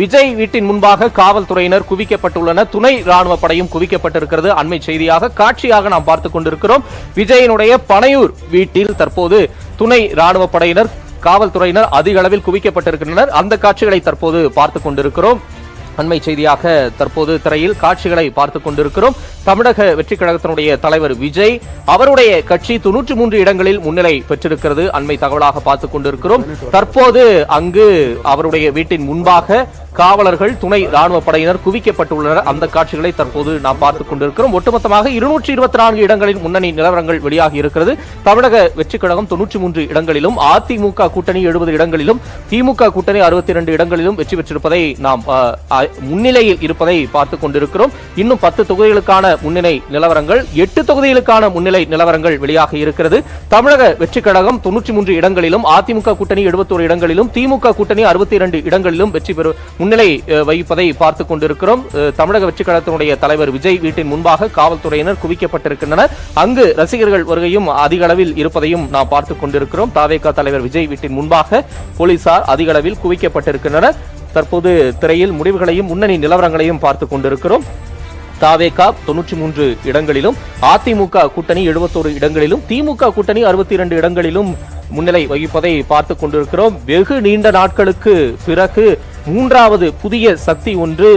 விஜய் வீட்டின் முன்பாக காவல்துறையினர் குவிக்கப்பட்டுள்ளனர். துணை ராணுவ படையும் குவிக்கப்பட்டிருக்கிறது. அண்மை செய்தியாக காட்சியாக நாம் பார்த்துக் கொண்டிருக்கிறோம். விஜயனுடைய பனையூர் வீட்டில் தற்போது துணை ராணுவ படையினர் காவல்துறையினர் அதிக அளவில் குவிக்கப்பட்டிருக்கின்றனர். அந்த காட்சிகளை தற்போது பார்த்துக் கொண்டிருக்கிறோம். அண்மை செய்தியாக தற்போது திரையில் காட்சிகளை பார்த்துக் கொண்டிருக்கிறோம். தமிழக வெற்றி கழகத்தினுடைய தலைவர் விஜய் அவருடைய கட்சி 93 இடங்களில் முன்னிலை பெற்றிருக்கிறது. அண்மை தகவலாக பார்த்துக் கொண்டிருக்கிறோம். தற்போது அங்கு அவருடைய வீட்டின் முன்பாக காவலர்கள் துணை ராணுவ படையினர் குவிக்கப்பட்டுள்ளனர். அந்த காட்சிகளை தற்போது நாம் பார்த்துக் கொண்டிருக்கிறோம். ஒட்டுமொத்தமாக 224 இடங்களில் முன்னணி நிலவரங்கள் வெளியாகி இருக்கிறது. தமிழக வெற்றி கழகம் 93 இடங்களிலும், அதிமுக கூட்டணி 70 இடங்களிலும், திமுக கூட்டணி 62 இடங்களிலும் வெற்றி பெற்றிருப்பதை நாம் முன்னிலையில் இருப்பதை பார்த்துக் கொண்டிருக்கிறோம். இன்னும் 10 தொகுதிகளுக்கான முன்னிலை நிலவரங்கள், 8 தொகுதிகளுக்கான முன்னிலை நிலவரங்கள் வெளியாகி இருக்கிறது. தமிழக வெற்றி கழகம் 93 இடங்களிலும், அதிமுக கூட்டணி 71 இடங்களிலும், திமுக கூட்டணி 62 இடங்களிலும் வெற்றி பெறும் முன்னிலை வகிப்பதை பார்த்துக் கொண்டிருக்கிறோம். தமிழக வெற்றி கழகத்தினுடைய தலைவர் விஜய் வீட்டின் முன்பாக காவல்துறையினர் குவிக்கப்பட்டிருக்கின்றனர். அங்கு ரசிகர்கள் வருகையும் அதிக அளவில் இருப்பதையும் நாம் பார்த்துக் கொண்டிருக்கிறோம். தவேக தலைவர் விஜய் வீட்டின் முன்பாக போலீசார் அதிக அளவில் குவிக்கப்பட்டிருக்கின்றனர். தற்போது திரையில் முடிவுகளையும் முன்னணி நிலவரங்களையும் பார்த்துக் கொண்டிருக்கிறோம். தவேக 93 இடங்களிலும், அதிமுக கூட்டணி 71 இடங்களிலும், திமுக கூட்டணி 62 இடங்களிலும் முன்னிலை வகிப்பதை பார்த்துக் கொண்டிருக்கிறோம். வெகு நீண்ட நாட்களுக்கு பிறகு மூன்றாவது புதிய சக்தி ஒன்று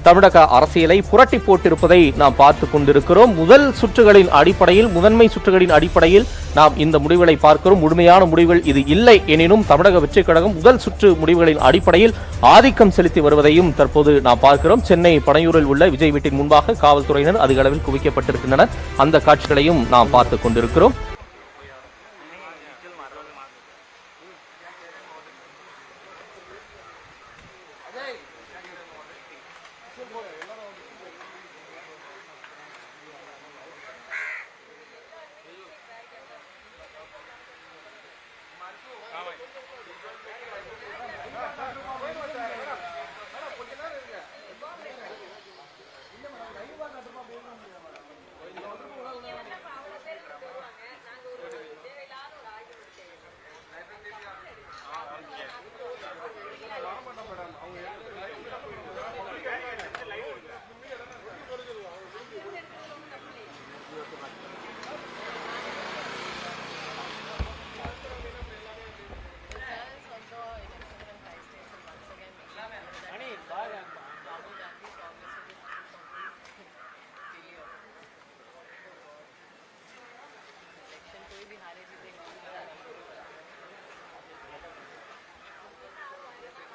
தமிழக அரசியலை புரட்டி போட்டிருப்பதை நாம் பார்த்துக் கொண்டிருக்கிறோம். முதல் சுற்றுகளின் அடிப்படையில், முதன்மை சுற்றுகளின் அடிப்படையில் நாம் இந்த முடிவுகளை பார்க்கிறோம். முழுமையான முடிவுகள் இது இல்லை எனினும் தமிழக வெற்றி கழகம் முதல் சுற்று முடிவுகளின் அடிப்படையில் ஆதிக்கம் செலுத்தி வருவதையும் தற்போது நாம் பார்க்கிறோம். சென்னை பனையூரில் உள்ள விஜய் வீட்டின் முன்பாக காவல்துறையினர் அதிக அளவில் குவிக்கப்பட்டிருக்கின்றனர். அந்த காட்சிகளையும் நாம் பார்த்துக் கொண்டிருக்கிறோம். எல்லாரும்